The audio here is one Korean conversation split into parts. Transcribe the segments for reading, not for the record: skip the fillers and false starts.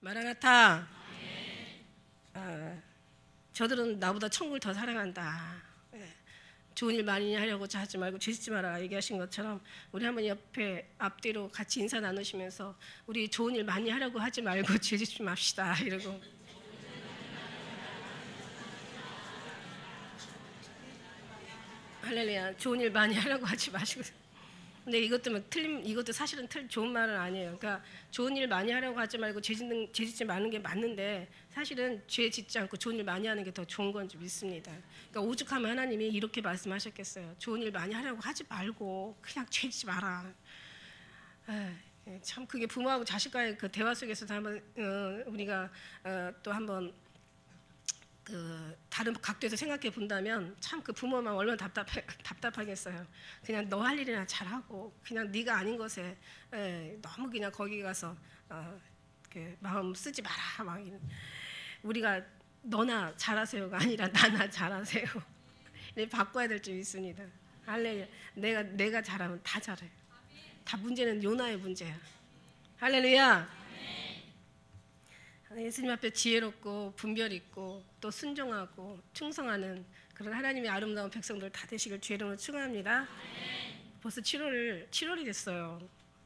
마라나타. 저들은 나보다 천국을 더 사랑한다. 좋은 일 많이 하려고 하지 말고 죄짓지 마라 얘기하신 것처럼 우리 한번 옆에 앞뒤로 같이 인사 나누시면서 우리 좋은 일 많이 하려고 하지 말고 죄짓지 맙시다 이러고. 할렐루야. 좋은 일 많이 하려고 하지 마시고. 근데 이것도 사실은 좋은 말은 아니에요. 그러니까 좋은 일 많이 하려고 하지 말고 죄짓지 마는 게 맞는데 사실은 죄 짓지 않고 좋은 일 많이 하는 게 더 좋은 건지 믿습니다. 그러니까 오죽하면 하나님이 이렇게 말씀하셨겠어요. 좋은 일 많이 하려고 하지 말고 그냥 죄짓지 마라. 참 그게 부모하고 자식과의 그 대화 속에서도 한번 우리가 또 한번 그 다른 각도에서 생각해 본다면 참 그 부모만 얼마나 답답하겠어요. 그냥 너 할 일이나 잘하고 그냥 네가 아닌 것에 너무 그냥 거기 가서 마음 쓰지 마라. 막 우리가 너나 잘하세요가 아니라 나나 잘하세요. 바꿔야 될 줄 있습니다. 할렐루야. 내가 잘하면 다 잘해. 다 문제는 요나의 문제야. 할렐루야. 예수님 앞에 지혜롭고 분별 있고 또 순종하고 충성하는 그런 하나님의 아름다운 백성들 다 되시길 주의 이름으로 축원합니다. 벌써 7월이 됐어요.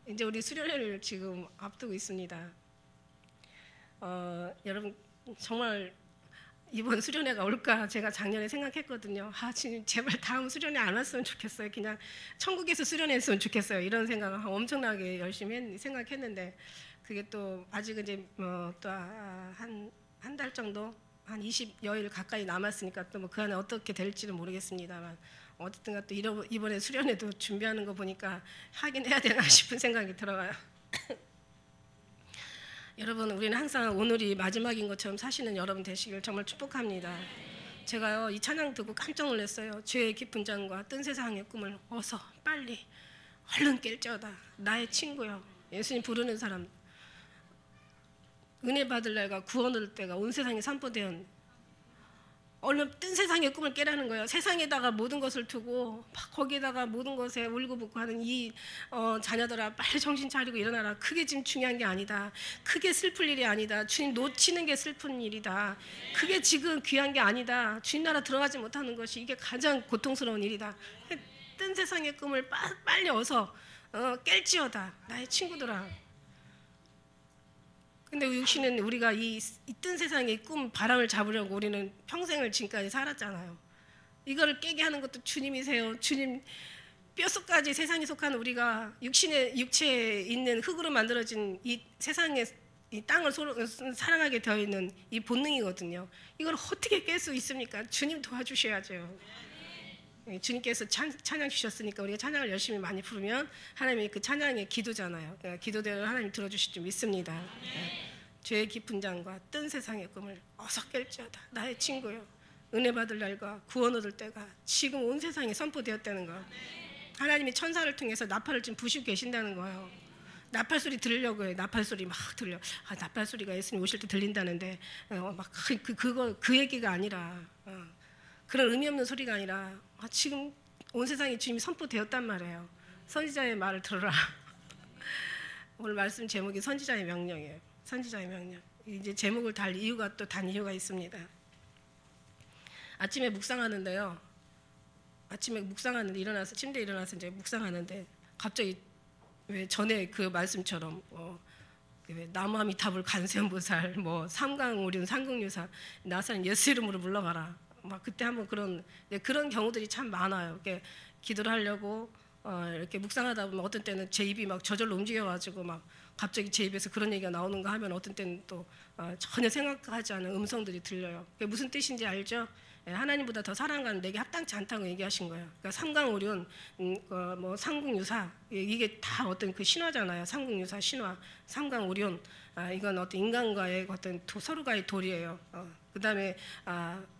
이제 우리 수련회를 지금 앞두고 있습니다. 여러분 정말 이번 수련회가 올까 제가 작년에 생각했거든요. 지금 제발 다음 수련회 안 왔으면 좋겠어요. 그냥 천국에서 수련했으면 좋겠어요. 이런 생각을 엄청나게 열심히 생각했는데 그게 또 아직은 이제 또 한 달 정도 한 20여일 가까이 남았으니까 또 뭐 그 안에 어떻게 될지는 모르겠습니다만 어쨌든가 또 이번에 수련회도 준비하는 거 보니까 하긴 해야 되나 싶은 생각이 들어요. 여러분 우리는 항상 오늘이 마지막인 것처럼 사시는 여러분 되시길 정말 축복합니다. 제가요 이 찬양 듣고 깜짝 놀랐어요. 죄의 깊은 잔과 뜬 세상의 꿈을 어서 빨리 얼른 깰지어다. 나의 친구요. 예수님 부르는 사람 은혜 받을 날과 구원 얻을 때가 온 세상에 선포되었네. 얼른 뜬 세상의 꿈을 깨라는 거예요. 세상에다가 모든 것을 두고 막 거기에다가 모든 것에 울고불고 하는 이 자녀들아 빨리 정신 차리고 일어나라. 그게 지금 중요한 게 아니다. 크게 슬플 일이 아니다. 주님 놓치는 게 슬픈 일이다. 그게 지금 귀한 게 아니다. 주님 나라 들어가지 못하는 것이 이게 가장 고통스러운 일이다. 뜬 세상의 꿈을 빨리 어서 깰지어다. 나의 친구들아. 근데 육신은 우리가 이 뜬 세상의 꿈 바람을 잡으려고 우리는 평생을 지금까지 살았잖아요. 이거를 깨게 하는 것도 주님이세요. 주님 뼛속까지 세상에 속한 우리가 육체에 있는 흙으로 만들어진 이 세상에 이 땅을 사랑하게 되어 있는 이 본능이거든요. 이걸 어떻게 깰 수 있습니까? 주님 도와주셔야죠. 주님께서 찬양 주셨으니까 우리가 찬양을 열심히 많이 부르면 하나님이 그 찬양의 기도잖아요. 그러니까 기도대로 하나님 들어주실 줄 믿습니다. 죄의 깊은 잔과 뜬 세상의 꿈을 어서 깰지어다. 나의 친구요. 은혜 받을 날과 구원 얻을 때가 지금 온 세상에 선포되었다는 거. 하나님이 천사를 통해서 나팔을 지금 부시고 계신다는 거예요. 나팔 소리 들으려고 해요. 나팔 소리 막 들려. 나팔 소리가 예수님 오실 때 들린다는데 막 그 얘기가 아니라 그런 의미 없는 소리가 아니라 지금 온 세상에 주님이 선포되었단 말이에요. 선지자의 말을 들어라. 오늘 말씀 제목이 선지자의 명령이에요. 선지자의 명령. 이제 제목을 단 이유가 있습니다. 아침에 묵상하는데요. 일어나서 침대에 일어나서 이제 묵상하는데 갑자기 왜 전에 그 말씀처럼 왜 나무아미타불 간세음보살 뭐 삼강오륜 삼국유사 나사는 예수 이름으로 물러가라. 막 그때 한번 그런 경우들이 참 많아요. 이렇게 기도를 하려고 이렇게 묵상하다 보면 어떤 때는 제 입이 막 저절로 움직여가지고 막 갑자기 제 입에서 그런 얘기가 나오는가 하면 어떤 때는 또 전혀 생각하지 않은 음성들이 들려요. 그게 무슨 뜻인지 알죠? 하나님보다 더 사랑하는 내게 합당치 않다고 얘기하신 거예요. 그러니까 삼강오륜, 뭐 삼국유사 이게 다 어떤 그 신화잖아요. 삼국유사 신화, 삼강오륜 이건 어떤 인간과의 어떤 서로가의 도리예요. 그다음에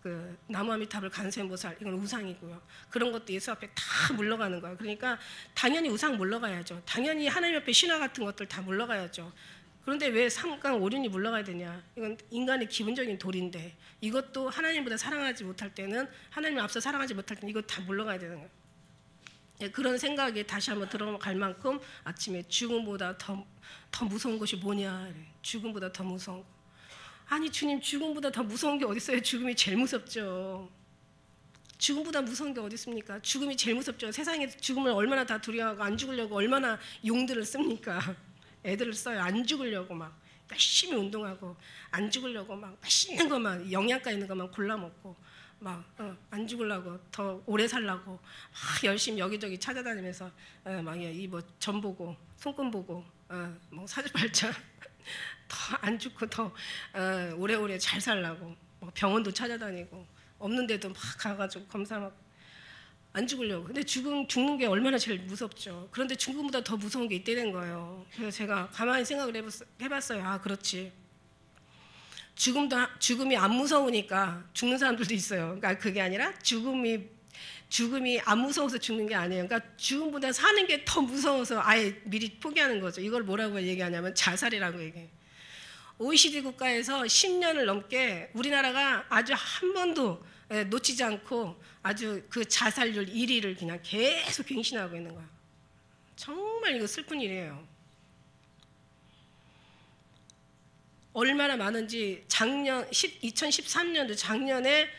그 나무아미타불 간세음보살 이건 우상이고요. 그런 것도 예수 앞에 다 물러가는 거예요. 그러니까 당연히 우상 물러가야죠. 당연히 하나님 앞에 신화 같은 것들 다 물러가야죠. 그런데 왜 삼강오륜이 물러가야 되냐? 이건 인간의 기본적인 도리인데 이것도 하나님보다 사랑하지 못할 때는 하나님 앞서 사랑하지 못할 때는 이거 다 물러가야 되는 거예요. 예, 그런 생각이 다시 한번 들어갈 만큼 아침에 죽음보다 더 무서운 것이 뭐냐. 죽음보다 더 무서운 거. 아니 주님, 죽음보다 더 무서운 게 어디 있어요? 죽음이 제일 무섭죠. 죽음보다 무서운 게 어디 있습니까? 죽음이 제일 무섭죠. 세상에서 죽음을 얼마나 다 두려워하고 안 죽으려고 얼마나 용들을 씁니까? 애들을 써요. 안 죽으려고 막 열심히 운동하고 안 죽으려고 막 맛있는 것만, 영양가 있는 것만 골라 먹고 막 안 죽으려고 더 오래 살라고 막 열심히 여기저기 찾아다니면서 막 이 뭐 점 보고 손금 보고 뭐 사주팔자 더 안 죽고 더 오래오래 잘 살라고 뭐 병원도 찾아다니고 없는 데도 막 가가지고 검사 막 안 죽으려고. 근데 죽는 게 얼마나 제일 무섭죠. 그런데 죽음보다 더 무서운 게 있다는 거예요. 그래서 제가 가만히 생각을 해봤어요. 아, 그렇지. 죽음이 안 무서우니까 죽는 사람들도 있어요. 그러니까 그게 아니라 죽음이 안 무서워서 죽는 게 아니에요. 그러니까 죽음보다 사는 게 더 무서워서 아예 미리 포기하는 거죠. 이걸 뭐라고 얘기하냐면 자살이라고 얘기해요. OECD 국가에서 10년을 넘게 우리나라가 아주 한 번도 놓치지 않고 아주 그 자살률 1위를 그냥 계속 갱신하고 있는 거예요. 정말 이거 슬픈 일이에요. 얼마나 많은지 2013년도 작년에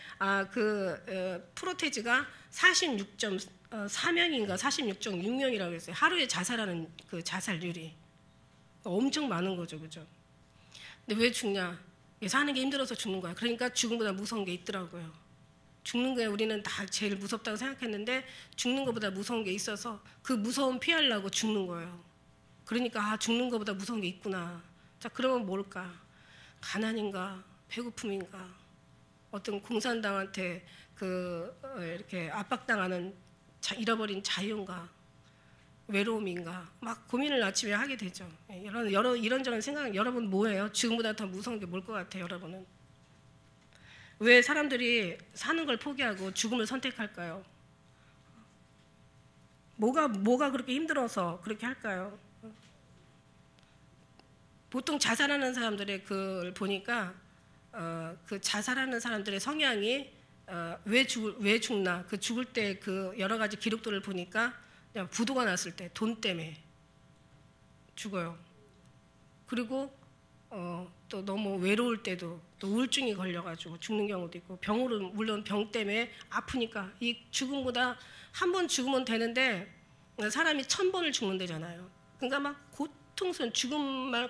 프로테즈가 46.4명인가 46.6명이라고 했어요. 하루에 자살하는 그 자살률이 엄청 많은 거죠, 그죠? 근데 왜 죽냐? 사는 게 힘들어서 죽는 거야. 그러니까 죽음보다 무서운 게 있더라고요. 죽는 거에 우리는 다 제일 무섭다고 생각했는데 죽는 것보다 무서운 게 있어서 그 무서움 피하려고 죽는 거예요. 그러니까 죽는 것보다 무서운 게 있구나. 자, 그러면 뭘까? 가난인가? 배고픔인가? 어떤 공산당한테 이렇게 압박당하는 잃어버린 자유인가? 외로움인가? 막 고민을 아침에 하게 되죠. 이런저런 생각. 여러분 뭐예요? 죽음보다 더 무서운 게 뭘 것 같아요, 여러분은? 왜 사람들이 사는 걸 포기하고 죽음을 선택할까요? 뭐가 그렇게 힘들어서 그렇게 할까요? 보통 자살하는 사람들의 그걸 보니까 그 자살하는 사람들의 성향이 왜 죽나? 그 죽을 때 그 여러 가지 기록들을 보니까 그냥 부도가 났을 때 돈 때문에 죽어요. 그리고 또 너무 외로울 때도 또 우울증이 걸려가지고 죽는 경우도 있고, 병으로 물론 병 때문에 아프니까 이 죽음보다 한 번 죽으면 되는데 사람이 1000번을 죽는다잖아요. 그러니까 막 고통스러운 죽음에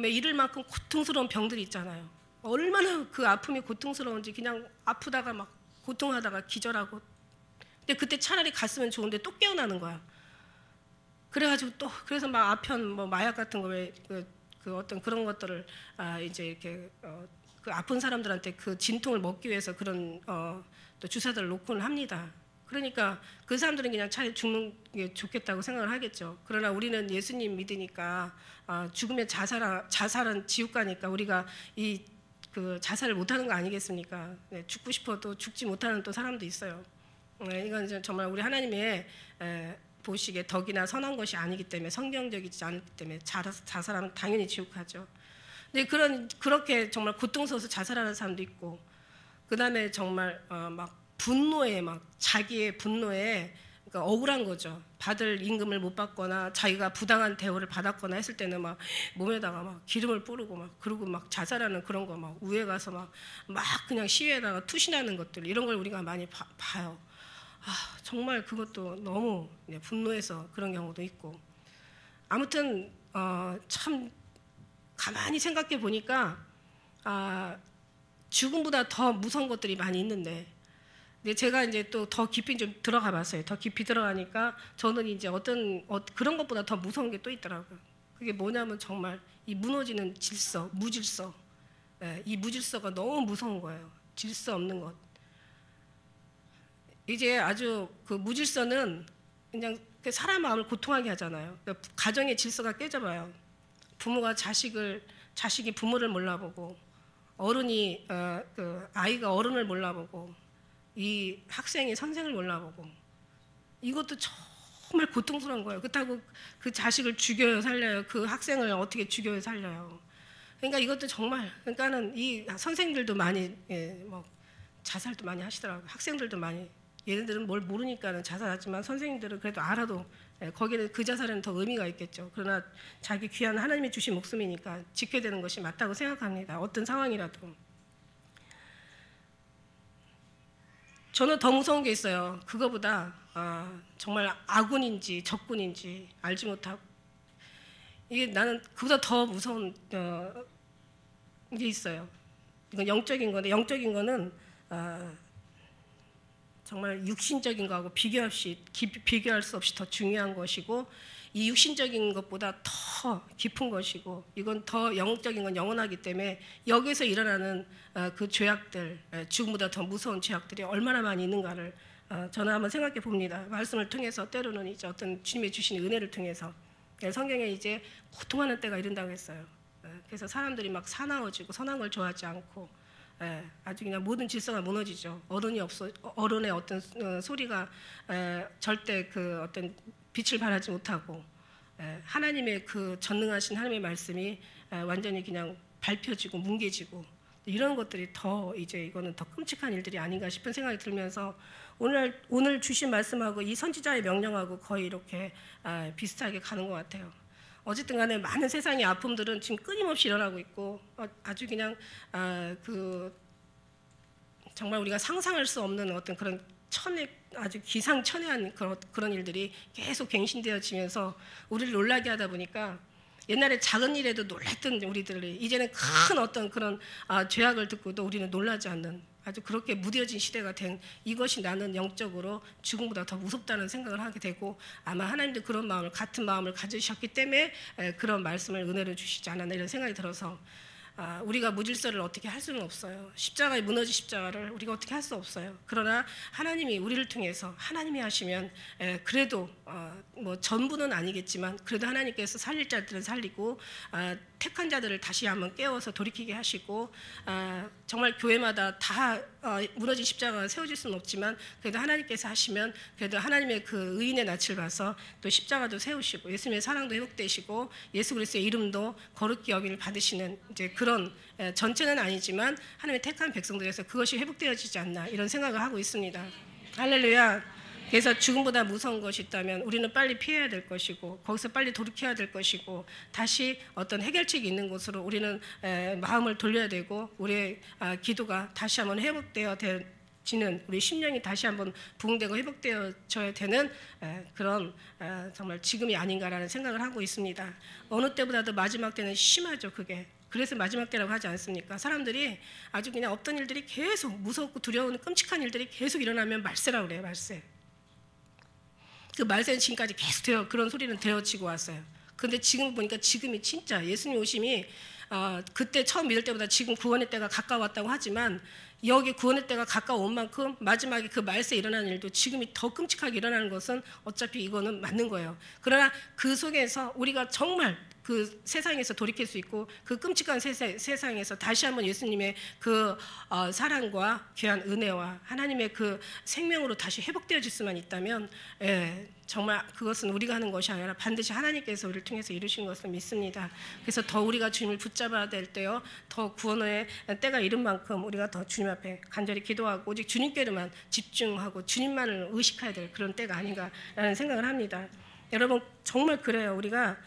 이를 만큼 고통스러운 병들이 있잖아요. 얼마나 그 아픔이 고통스러운지 그냥 아프다가 막 고통하다가 기절하고. 근데 그때 차라리 갔으면 좋은데 또 깨어나는 거야. 그래가지고 또 그래서 막 아편 뭐 마약 같은 거 왜 그 어떤 그런 것들을 이제 이렇게 그 아픈 사람들한테 그 진통을 먹기 위해서 그런 또 주사들을 놓곤 합니다. 그러니까 그 사람들은 그냥 차라리 죽는 게 좋겠다고 생각을 하겠죠. 그러나 우리는 예수님 믿으니까 죽으면 자살은 지옥 가니까 우리가 그 자살을 못하는 거 아니겠습니까? 네, 죽고 싶어도 죽지 못하는 또 사람도 있어요. 이건 정말 우리 하나님의 보시기에 덕이나 선한 것이 아니기 때문에, 성경적이지 않기 때문에 자살하면 당연히 지옥 가죠. 근데 그렇게 정말 고통스러워서 자살하는 사람도 있고, 그 다음에 정말 막 분노에 자기의 분노에 그러니까 억울한 거죠. 받을 임금을 못 받거나 자기가 부당한 대우를 받았거나 했을 때는 막 몸에다가 막 기름을 뿌르고 막 그러고 막 자살하는 그런 거 막 우에 가서 막 그냥 시위에다가 투신하는 것들, 이런 걸 우리가 많이 봐요. 정말 그것도 너무 분노해서 그런 경우도 있고. 아무튼 참 가만히 생각해 보니까 죽음보다 더 무서운 것들이 많이 있는데, 근데 제가 이제 또 더 깊이 좀 들어가 봤어요. 더 깊이 들어가니까 저는 이제 그런 것보다 더 무서운 게 또 있더라고요. 그게 뭐냐면 정말 이 무너지는 질서, 무질서. 이 무질서가 너무 무서운 거예요. 질서 없는 것. 이제 아주 그 무질서는 그냥 사람 마음을 고통하게 하잖아요. 그러니까 가정의 질서가 깨져봐요. 부모가 자식이 부모를 몰라보고, 어른이 아이가 어른을 몰라보고, 이 학생이 선생을 몰라보고, 이것도 정말 고통스러운 거예요. 그렇다고 그 자식을 죽여요, 살려요? 그 학생을 어떻게 죽여요, 살려요? 그러니까 이것도 정말, 그러니까는 이 선생들도 많이 뭐 자살도 많이 하시더라고요. 학생들도 많이 얘네들은 뭘 모르니까는 자살하지만 선생님들은 그래도 알아도 거기는 그 자살에는 더 의미가 있겠죠. 그러나 자기 귀한 하나님이 주신 목숨이니까 지켜야 되는 것이 맞다고 생각합니다. 어떤 상황이라도. 저는 더 무서운 게 있어요. 그거보다 정말 아군인지 적군인지 알지 못하고, 이게 나는 그보다 더 무서운 게 있어요. 이건 영적인 건데, 영적인 거는 정말 육신적인 거하고 비교할 수 없이 더 중요한 것이고, 이 육신적인 것보다 더 깊은 것이고, 이건 더 영적인 건 영원하기 때문에 여기서 일어나는 그 죄악들, 죽음보다 더 무서운 죄악들이 얼마나 많이 있는가를 저는 한번 생각해 봅니다. 말씀을 통해서, 때로는 이제 어떤 주님의 주신 은혜를 통해서. 성경에 이제 고통하는 때가 이른다고 했어요. 그래서 사람들이 막 사나워지고 선한 걸 좋아하지 않고, 아주 그냥 모든 질서가 무너지죠. 어른의 어떤 소리가 절대 그 어떤 빛을 발하지 못하고, 하나님의 그 전능하신 하나님의 말씀이 완전히 그냥 밟혀지고 뭉개지고, 이런 것들이 더 이제 이거는 더 끔찍한 일들이 아닌가 싶은 생각이 들면서 오늘 주신 말씀하고 이 선지자의 명령하고 거의 이렇게 비슷하게 가는 것 같아요. 어쨌든 간에 많은 세상의 아픔들은 지금 끊임없이 일어나고 있고, 아주 그냥 정말 우리가 상상할 수 없는 어떤 그런 아주 기상천외한 그런 일들이 계속 갱신되어지면서 우리를 놀라게 하다 보니까, 옛날에 작은 일에도 놀랐던 우리들이 이제는 큰 어떤 그런 죄악을 듣고도 우리는 놀라지 않는, 아주 그렇게 무뎌진 시대가 된, 이것이 나는 영적으로 죽음보다 더 무섭다는 생각을 하게 되고, 아마 하나님도 그런 마음을, 같은 마음을 가지셨기 때문에 그런 말씀을, 은혜를 주시지 않았나 이런 생각이 들어서, 우리가 무질서를 어떻게 할 수는 없어요. 십자가에 무너진 십자가를 우리가 어떻게 할 수 없어요. 그러나 하나님이 우리를 통해서, 하나님이 하시면 그래도 뭐 전부는 아니겠지만 그래도 하나님께서 살릴 자들은 살리고, 택한 자들을 다시 한번 깨워서 돌이키게 하시고, 정말 교회마다 다 무너진 십자가가 세워질 수는 없지만 그래도 하나님께서 하시면, 그래도 하나님의 그 의인의 낯을 봐서 또 십자가도 세우시고, 예수님의 사랑도 회복되시고, 예수 그리스도의 이름도 거룩히 여김을 받으시는, 이제 그런, 전체는 아니지만 하나님의 택한 백성들에서 그것이 회복되어지지 않나 이런 생각을 하고 있습니다. 할렐루야. 그래서 죽음보다 무서운 것이 있다면 우리는 빨리 피해야 될 것이고, 거기서 빨리 돌이켜야 될 것이고, 다시 어떤 해결책이 있는 곳으로 우리는 마음을 돌려야 되고, 우리의 기도가 다시 한번 회복되어지는, 우리 심령이 다시 한번 부흥되고 회복되어져야 되는 그런 정말 지금이 아닌가라는 생각을 하고 있습니다. 어느 때보다도 마지막 때는 심하죠, 그게. 그래서 마지막 때라고 하지 않습니까? 사람들이 아주 그냥 없던 일들이 계속, 무섭고 두려운 끔찍한 일들이 계속 일어나면 말세라고 그래요, 말세. 그 말세는 지금까지 계속 그런 소리는 되어지고 왔어요. 그런데 지금 보니까 지금이 진짜 예수님 오심이 그때 처음 믿을 때보다 지금 구원의 때가 가까웠다고 하지만, 여기 구원의 때가 가까운 만큼 마지막에 그 말세에 일어나는 일도 지금이 더 끔찍하게 일어나는 것은 어차피 이거는 맞는 거예요. 그러나 그 속에서 우리가 정말 그 세상에서 돌이킬 수 있고, 그 끔찍한 세상에서 다시 한번 예수님의 그 사랑과 귀한 은혜와 하나님의 그 생명으로 다시 회복되어질 수만 있다면, 정말 그것은 우리가 하는 것이 아니라 반드시 하나님께서 우리를 통해서 이루신 것을 믿습니다. 그래서 더 우리가 주님을 붙잡아야 될 때요, 더 구원의 때가 이른 만큼 우리가 더 주님 앞에 간절히 기도하고 오직 주님께로만 집중하고 주님만을 의식해야 될 그런 때가 아닌가라는 생각을 합니다. 여러분, 정말 그래요. 우리가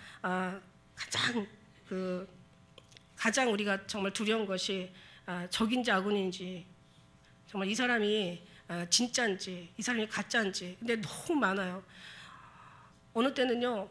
가장 우리가 정말 두려운 것이 적인지 아군인지, 정말 이 사람이 진짜인지 이 사람이 가짜인지. 근데 너무 많아요. 어느 때는요,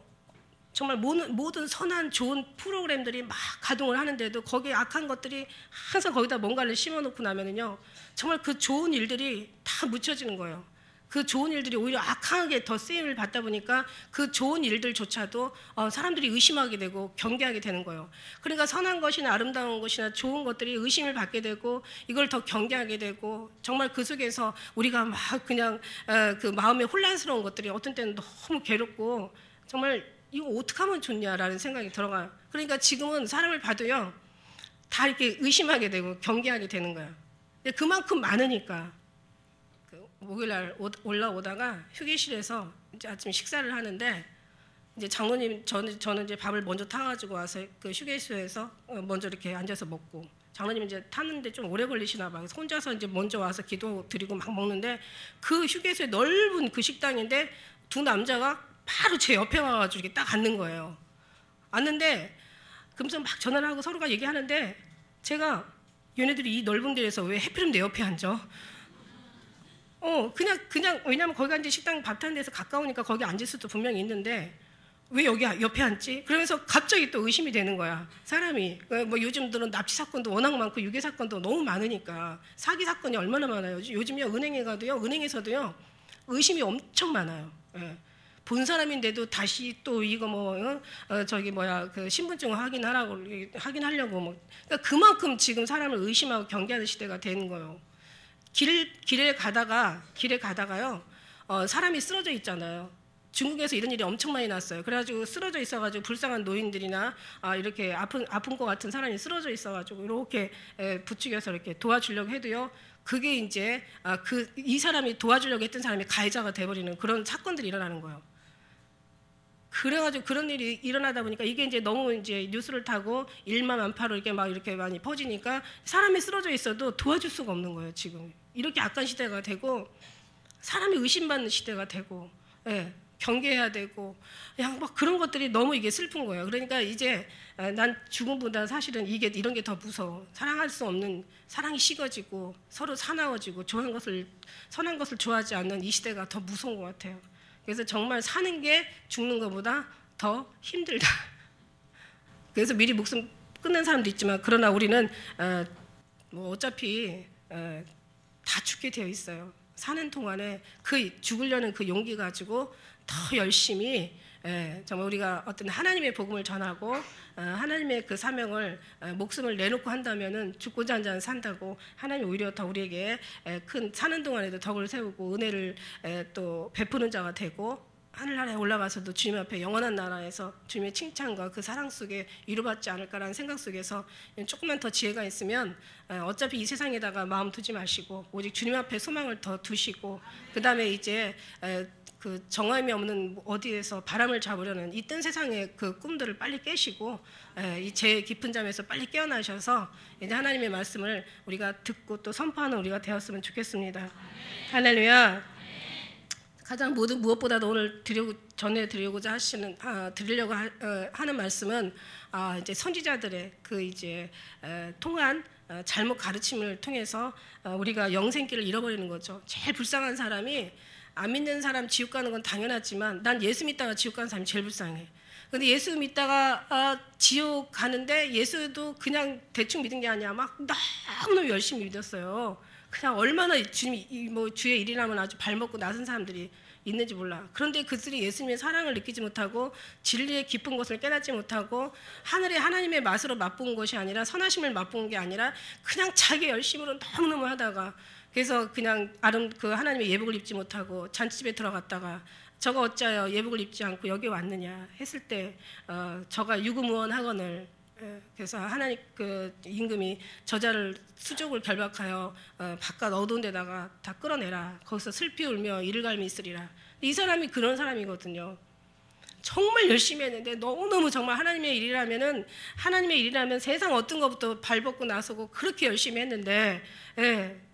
정말 모든 선한 좋은 프로그램들이 막 가동을 하는데도 거기에 악한 것들이 항상 거기다 뭔가를 심어놓고 나면은요, 정말 그 좋은 일들이 다 묻혀지는 거예요. 그 좋은 일들이 오히려 악하게 더 쓰임을 받다 보니까 그 좋은 일들조차도 사람들이 의심하게 되고 경계하게 되는 거예요. 그러니까 선한 것이나 아름다운 것이나 좋은 것들이 의심을 받게 되고, 이걸 더 경계하게 되고, 정말 그 속에서 우리가 막 그냥 그 마음에 혼란스러운 것들이 어떤 때는 너무 괴롭고, 정말 이거 어떻게 하면 좋냐라는 생각이 들어가요. 그러니까 지금은 사람을 봐도요, 다 이렇게 의심하게 되고 경계하게 되는 거예요. 근데 그만큼 많으니까. 목요일날 올라오다가 휴게실에서 이제 아침 식사를 하는데, 이제 장로님 저는 이제 밥을 먼저 타가지고 와서 그 휴게소에서 먼저 이렇게 앉아서 먹고, 장로님 이제 타는데 좀 오래 걸리시나 봐요. 혼자서 이제 먼저 와서 기도 드리고 막 먹는데, 그 휴게소에 넓은 그 식당인데 두 남자가 바로 제 옆에 와가지고 이렇게 딱 앉는 거예요. 앉는데 그러면서 막 전화를 하고 서로가 얘기하는데, 제가 얘네들이 이 넓은 데에서 왜 하필이면 내 옆에 앉아? 그냥 왜냐면 거기가 이제 식당 밥 타는 데서 가까우니까 거기 앉을 수도 분명히 있는데 왜 여기 옆에 앉지? 그러면서 갑자기 또 의심이 되는 거야, 사람이. 뭐 요즘들은 납치 사건도 워낙 많고 유괴 사건도 너무 많으니까, 사기 사건이 얼마나 많아요. 요즘요 은행에서도요 의심이 엄청 많아요. 예. 본 사람인데도 다시 또 이거 그 신분증 확인하려고 뭐. 그러니까 그만큼 지금 사람을 의심하고 경계하는 시대가 되는 거예요. 길에 가다가요 사람이 쓰러져 있잖아요. 중국에서 이런 일이 엄청 많이 났어요. 그래가지고 쓰러져 있어가지고 불쌍한 노인들이나 이렇게 아픈 것 같은 사람이 쓰러져 있어가지고 이렇게 부추겨서 이렇게 도와주려고 해도요, 그게 이제 이 사람이 도와주려고 했던 사람이 가해자가 돼버리는 그런 사건들이 일어나는 거예요. 그래가지고 그런 일이 일어나다 보니까 이게 이제 너무 이제 뉴스를 타고 일마만파로 이렇게 많이 퍼지니까 사람이 쓰러져 있어도 도와줄 수가 없는 거예요. 지금 이렇게 악한 시대가 되고, 사람이 의심받는 시대가 되고, 예, 경계해야 되고, 그냥 막 그런 것들이 너무 이게 슬픈 거예요. 그러니까 이제 난 죽음보다 사실은 이런 게 더 무서워. 사랑할 수 없는, 사랑이 식어지고 서로 사나워지고 선한 것을 좋아하지 않는 이 시대가 더 무서운 것 같아요. 그래서 정말 사는 게 죽는 것보다 더 힘들다. 그래서 미리 목숨 끊는 사람도 있지만, 그러나 우리는 뭐 어차피 다 죽게 되어 있어요. 사는 동안에 그 죽으려는 그 용기 가지고 더 열심히, 정말 우리가 어떤 하나님의 복음을 전하고 하나님의 그 사명을 목숨을 내놓고 한다면은 죽고자 한 자는 산다고, 하나님 오히려 더 우리에게 큰 사는 동안에도 덕을 세우고 은혜를 또 베푸는 자가 되고, 하늘나라에 올라가서도 주님 앞에 영원한 나라에서 주님의 칭찬과 그 사랑 속에 위로받지 않을까라는 생각 속에서 조금만 더 지혜가 있으면 어차피 이 세상에다가 마음 두지 마시고 오직 주님 앞에 소망을 더 두시고, 그 다음에 이제 그 정함이 없는 어디에서 바람을 잡으려는 이 뜬 세상의 그 꿈들을 빨리 깨시고, 이 제 깊은 잠에서 빨리 깨어나셔서 이제 하나님의 말씀을 우리가 듣고 또 선포하는 우리가 되었으면 좋겠습니다. 할렐루야. 가장 무엇보다도 오늘 전해드리고자 드리려고 하는 말씀은 이제 선지자들의 그 이제 통한 잘못 가르침을 통해서 우리가 영생길을 잃어버리는 거죠. 제일 불쌍한 사람이, 안 믿는 사람 지옥 가는 건 당연하지만 난 예수 믿다가 지옥 가는 사람이 제일 불쌍해. 근데 예수 믿다가 지옥 가는데, 예수도 그냥 대충 믿은 게 아니야. 막 너무 열심히 믿었어요. 그냥 얼마나 주님이 뭐 주의 일이라면 아주 발먹고 나선 사람들이 있는지 몰라. 그런데 그들이 예수님의 사랑을 느끼지 못하고 진리의 깊은 것을 깨닫지 못하고 하늘의 하나님의 맛으로 맛본 것이 아니라, 선하심을 맛본 게 아니라 그냥 자기 열심으로 너무너무 하다가, 그래서 그냥 그 하나님의 예복을 입지 못하고 잔치집에 들어갔다가 저가 어찌하여 예복을 입지 않고 여기 왔느냐 했을 때 저가 유구무원하거늘, 그래서 하나님 그 임금이 저자를 수족을 결박하여 바깥 어두운 데다가 다 끌어내라. 거기서 슬피 울며 이를 갈미 있으리라. 이 사람이 그런 사람이거든요. 정말 열심히 했는데 너무너무 정말 하나님의 일이라면 세상 어떤 것부터 발벗고 나서고 그렇게 열심히 했는데,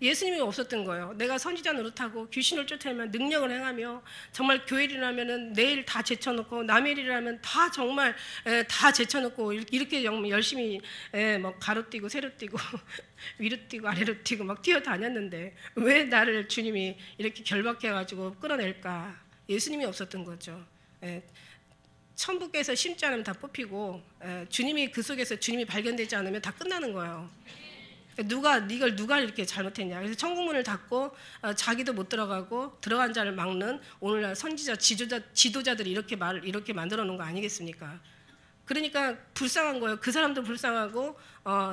예수님이 없었던 거예요. 내가 선지자 노릇하고 귀신을 쫓아내면 능력을 행하며, 정말 교회 일이라면은 내일 다 제쳐놓고, 남의 일이라면 다 정말 다 제쳐놓고 이렇게 열심히 막 가로 뛰고 세로 뛰고 위로 뛰고 아래로 뛰고 막 뛰어다녔는데 왜 나를 주님이 이렇게 결박해가지고 끌어낼까? 예수님이 없었던 거죠. 천국에서 심지 않으면 다 뽑히고, 주님이 그 속에서 주님이 발견되지 않으면 다 끝나는 거예요. 이걸 누가 이렇게 잘못했냐. 그래서 천국문을 닫고 자기도 못 들어가고 들어간 자를 막는 오늘날 선지자 지도자들이 이렇게 만들어 놓은 거 아니겠습니까? 그러니까 불쌍한 거예요. 그 사람도 불쌍하고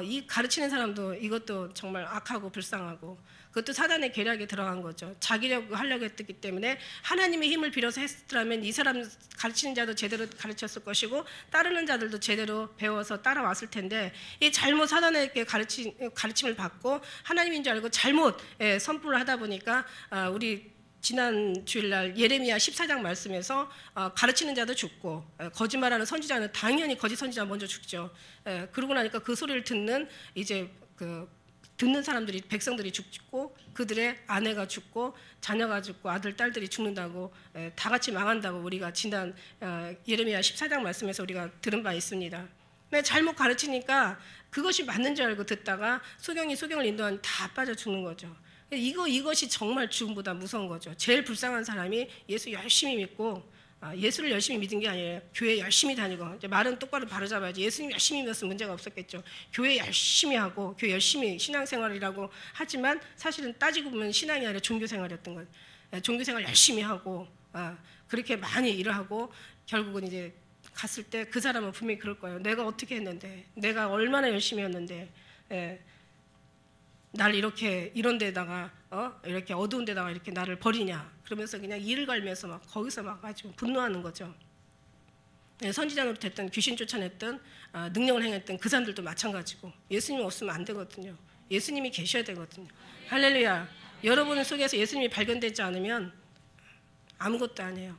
이 가르치는 사람도 이것도 정말 악하고 불쌍하고, 그것도 사단의 계략에 들어간 거죠. 자기려고 하려고 했기 때문에 하나님의 힘을 빌어서 했더라면 이 사람 가르치는 자도 제대로 가르쳤을 것이고 따르는 자들도 제대로 배워서 따라왔을 텐데, 이 잘못 사단에게 가르침을 받고 하나님인 줄 알고 잘못 선포를 하다 보니까 우리 지난 주일날 예레미야 14장 말씀에서 가르치는 자도 죽고 거짓말하는 선지자는 당연히 거짓 선지자 먼저 죽죠. 그러고 나니까 그 소리를 듣는 이제 그 듣는 사람들이 백성들이 죽고 그들의 아내가 죽고 자녀가 죽고 아들 딸들이 죽는다고 다 같이 망한다고 우리가 지난 예레미야 14장 말씀에서 우리가 들은 바 있습니다. 근데 잘못 가르치니까 그것이 맞는 줄 알고 듣다가 소경을 인도하니 다 빠져 죽는 거죠. 이것이 정말 죽음보다 무서운 거죠. 제일 불쌍한 사람이 예수 열심히 믿고 예수를 열심히 믿은 게 아니에요. 교회 열심히 다니고 이제 말은 똑바로 바로잡아야지. 예수님 열심히 믿었으면 문제가 없었겠죠. 교회 열심히 하고 교회 열심히 신앙생활이라고 하지만 사실은 따지고 보면 신앙이 아니라 종교생활이었던 거예요. 종교생활 열심히 하고 그렇게 많이 일을 하고 결국은 이제 갔을 때 그 사람은 분명히 그럴 거예요. 내가 어떻게 했는데, 내가 얼마나 열심히 했는데 날 이렇게 이런 데다가 이렇게 어두운 데다가 이렇게 나를 버리냐. 그러면서 그냥 이를 갈면서 막 거기서 막 아주 분노하는 거죠. 선지자로 됐던 귀신 쫓아냈던 능력을 행했던 그 사람들도 마찬가지고 예수님 없으면 안 되거든요. 예수님이 계셔야 되거든요. 할렐루야. 여러분 속에서 예수님이 발견되지 않으면 아무것도 아니에요.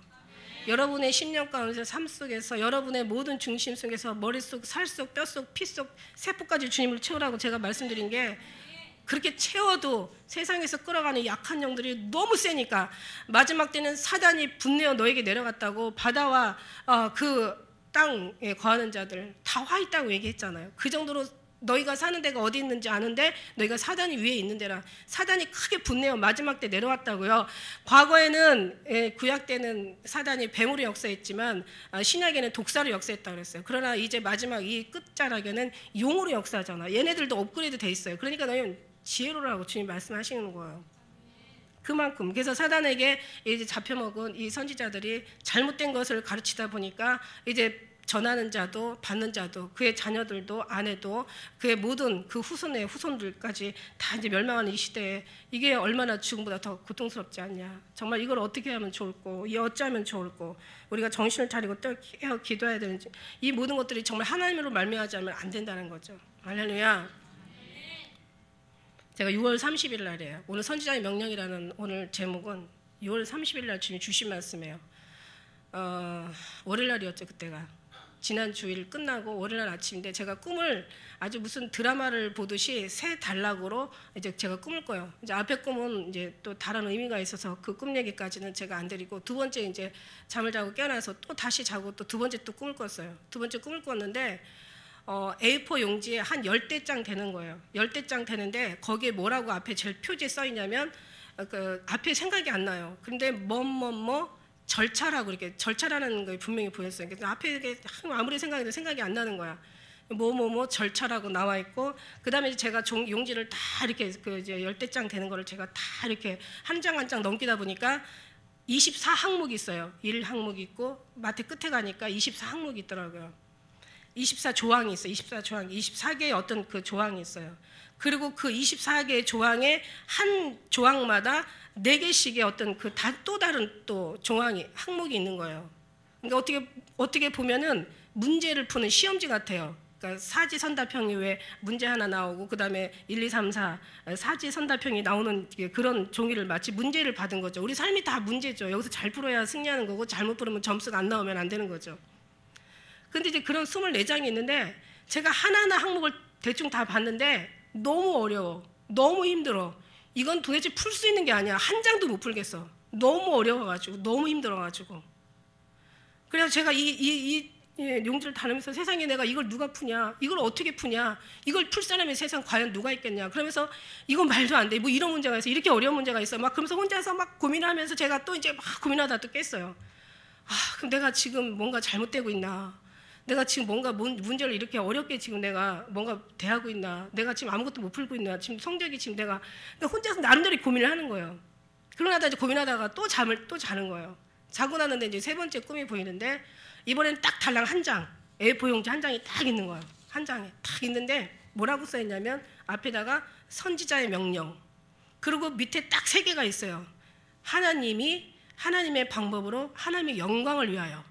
여러분의 심령 가운데 삶 속에서 여러분의 모든 중심 속에서 머릿속, 살속, 뼛속, 피속, 세포까지 주님을 채우라고 제가 말씀드린 게 그렇게 채워도 세상에서 끌어가는 약한 영들이 너무 세니까 마지막 때는 사단이 분내어 너에게 내려갔다고 바다와 그 땅에 거하는 자들 다 화 있다고 얘기했잖아요. 그 정도로 너희가 사는 데가 어디 있는지 아는데 너희가 사단이 위에 있는 데라 사단이 크게 분내어 마지막 때 내려왔다고요. 과거에는 구약 때는 사단이 뱀으로 역사했지만 신약에는 독사로 역사했다고 그랬어요. 그러나 이제 마지막 이 끝자락에는 용으로 역사하잖아. 얘네들도 업그레이드 돼 있어요. 그러니까 너희는 지혜로라고 주님 말씀하시는 거예요. 그만큼 그래서 사단에게 이제 잡혀먹은 이 선지자들이 잘못된 것을 가르치다 보니까 이제 전하는 자도 받는 자도 그의 자녀들도 아내도 그의 모든 그 후손의 후손들까지 다 이제 멸망하는 이 시대에 이게 얼마나 죽음보다 더 고통스럽지 않냐. 정말 이걸 어떻게 하면 좋을까, 이 어찌하면 좋을까, 우리가 정신을 차리고 깨어 기도해야 되는지 이 모든 것들이 정말 하나님으로 말미암지 않으면 안 된다는 거죠. 할렐루야. 제가 6월 30일 날이에요. 오늘 선지자의 명령이라는 오늘 제목은 6월 30일 날 주님 주신 말씀이에요. 월요일 날이었죠. 그때가 지난 주일 끝나고 월요일 날 아침인데 제가 꿈을 아주 무슨 드라마를 보듯이 새 단락으로 이제 제가 꿈을 꿔요. 이제 앞에 꿈은 이제 또 다른 의미가 있어서 그 꿈 얘기까지는 제가 안 드리고 두 번째 이제 잠을 자고 깨어나서 또 다시 자고 또 두 번째 또 꿈을 꿨어요. 두 번째 꿈을 꿨는데 A4 용지에 한 10대장 되는 거예요. 10대장 되는데 거기에 뭐라고 앞에 제일 표지에 써 있냐면 그 앞에 생각이 안 나요. 근데 뭐 절차라고 이렇게 절차라는 거 분명히 보였어요. 그래서 앞에 아무리 생각해도 생각이 안 나는 거야. 뭐 절차라고 나와 있고 그다음에 제가 용지를 다 이렇게 그 이제 10대장 되는 거를 제가 다 이렇게 한 장 한 장 넘기다 보니까 24항목이 있어요. 1항목이 있고 마태 끝에 가니까 24항목이 있더라고요. 24조항이 있어요. 24조항, 24개의 어떤 그 조항이 있어요. 그리고 그 24개의 조항에 한 조항마다 4개씩의 어떤 그 또 다른 또 조항이 항목이 있는 거예요. 그러니까 어떻게 보면은 문제를 푸는 시험지 같아요. 그러니까 사지선다평이 왜 문제 하나 나오고 그다음에 1, 2, 3, 4 사지선다평이 나오는 그런 종이를 마치 문제를 받은 거죠. 우리 삶이 다 문제죠. 여기서 잘 풀어야 승리하는 거고 잘못 풀으면 점수가 안 나오면 안 되는 거죠. 근데 이제 그런 24장이 있는데 제가 하나하나 항목을 대충 다 봤는데 너무 어려워. 너무 힘들어. 이건 도대체 풀 수 있는 게 아니야. 한 장도 못 풀겠어. 너무 어려워가지고 너무 힘들어가지고. 그래서 제가 이 용지를 다루면서 세상에 내가 이걸 누가 푸냐, 이걸 어떻게 푸냐, 이걸 풀 사람이 세상 과연 누가 있겠냐. 그러면서 이건 말도 안 돼. 뭐 이런 문제가 있어. 이렇게 어려운 문제가 있어. 막 그러면서 혼자서 막 고민하면서 제가 또 이제 막 고민하다 또 깼어요. 그럼 내가 지금 뭔가 잘못되고 있나? 내가 지금 뭔가 문제를 이렇게 어렵게 지금 내가 뭔가 대하고 있나? 내가 지금 아무것도 못 풀고 있나? 지금 성적이 지금 내가 혼자서 나름대로 고민을 하는 거예요. 그러다 이제 고민하다가 또 자는 거예요. 자고 나는데 이제 세 번째 꿈이 보이는데 이번엔 딱 달랑 한 장, A4 용지 한 장이 딱 있는 거예요. 한 장에 딱 있는데 뭐라고 써 있냐면 앞에다가 선지자의 명령. 그리고 밑에 딱 3개가 있어요. 하나님의 방법으로 하나님의 영광을 위하여.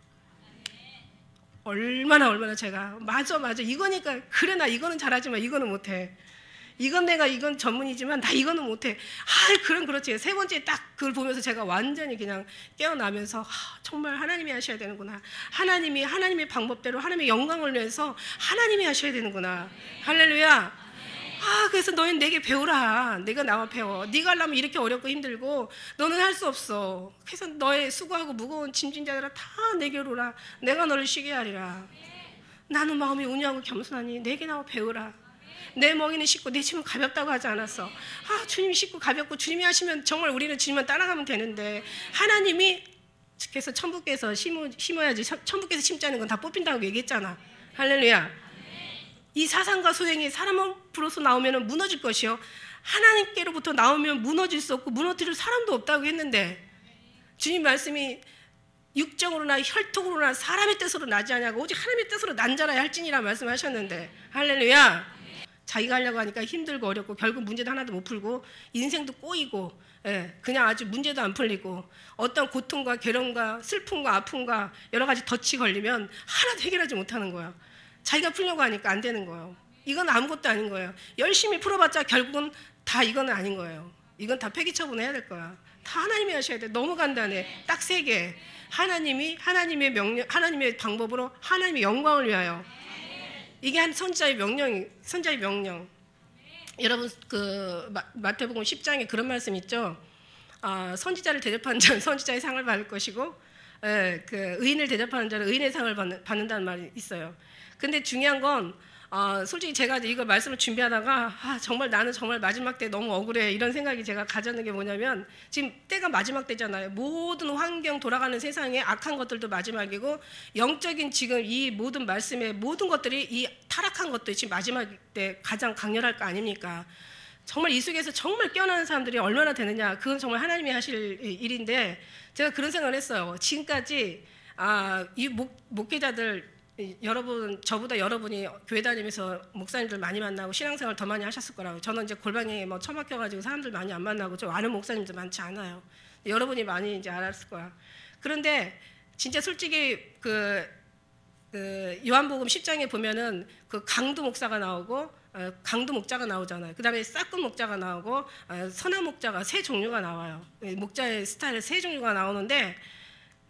얼마나 제가 맞아 이거니까 그래 나 이거는 잘하지만 이거는 못해. 이건 전문이지만 나 이거는 못해. 그럼 그렇지. 세 번째 딱 그걸 보면서 제가 완전히 그냥 깨어나면서 정말 하나님이 하셔야 되는구나. 하나님의 방법대로 하나님의 영광을 위해서 하나님이 하셔야 되는구나. 할렐루야. 그래서 너희는 내게 배우라. 내가 나와 배워. 네가 하려면 이렇게 어렵고 힘들고 너는 할 수 없어. 그래서 너의 수고하고 무거운 짐진 자들아 다 내게로 오라. 내가 너를 쉬게 하리라. 나는 마음이 온유하고 겸손하니 내게 나와 배우라. 내 멍에는 쉽고 내 짐은 가볍다고 하지 않았어. 주님이 쉽고 가볍고 주님이 하시면 정말 우리는 주님만 따라가면 되는데, 하나님이 그래서 천부께서 심어야지 천부께서 심지 않은 건 다 뽑힌다고 얘기했잖아. 할렐루야. 이 사상과 소행이 사람 앞으로서 나오면 무너질 것이요 하나님께로부터 나오면 무너질 수 없고 무너뜨릴 사람도 없다고 했는데, 주님 말씀이 육정으로나 혈통으로나 사람의 뜻으로 나지 않냐고 오직 하나님의 뜻으로 난 자라야 할지니라 말씀하셨는데, 할렐루야. 자기가 하려고 하니까 힘들고 어렵고 결국 문제도 하나도 못 풀고 인생도 꼬이고, 그냥 아주 문제도 안 풀리고 어떤 고통과 괴로움과 슬픔과 아픔과 여러 가지 덫이 걸리면 하나도 해결하지 못하는 거예요. 자기가 풀려고 하니까 안 되는 거예요. 이건 아무것도 아닌 거예요. 열심히 풀어봤자 결국은 다 이건 아닌 거예요. 이건 다 폐기 처분해야 될 거야. 다 하나님이 하셔야 돼. 너무 간단해. 딱 3개. 하나님의 명령, 하나님의 방법으로 하나님의 영광을 위하여. 이게 한 선지자의 명령. 여러분 그 마태복음 10장에 그런 말씀 있죠. 선지자를 대접하는 자는 선지자의 상을 받을 것이고, 그 의인을 대접하는 자는 의인의 상을 받는다는 말이 있어요. 근데 중요한 건 솔직히 제가 이거 말씀을 준비하다가 정말 나는 정말 마지막 때 너무 억울해 이런 생각이 제가 가졌는 게 뭐냐면, 지금 때가 마지막 때잖아요. 모든 환경 돌아가는 세상에 악한 것들도 마지막이고 영적인 지금 이 모든 말씀의 모든 것들이 이 타락한 것들이 지금 마지막 때 가장 강렬할 거 아닙니까? 정말 이 속에서 정말 깨어나는 사람들이 얼마나 되느냐, 그건 정말 하나님이 하실 일인데, 제가 그런 생각을 했어요. 지금까지 이 목회자들 여러분, 저보다 여러분이 교회 다니면서 목사님들 많이 만나고 신앙생활 더 많이 하셨을 거라고. 저는 이제 골방에 처박혀가지고 사람들 많이 안 만나고 좀 아는 목사님들 많지 않아요. 여러분이 많이 이제 알았을 거야. 그런데 진짜 솔직히 그 요한복음 10장에 보면은 그 강도 목사가 나오고 강도 목자가 나오잖아요. 그 다음에 싹군 목자가 나오고 선한 목자가 3 종류가 나와요. 목자의 스타일 3 종류가 나오는데,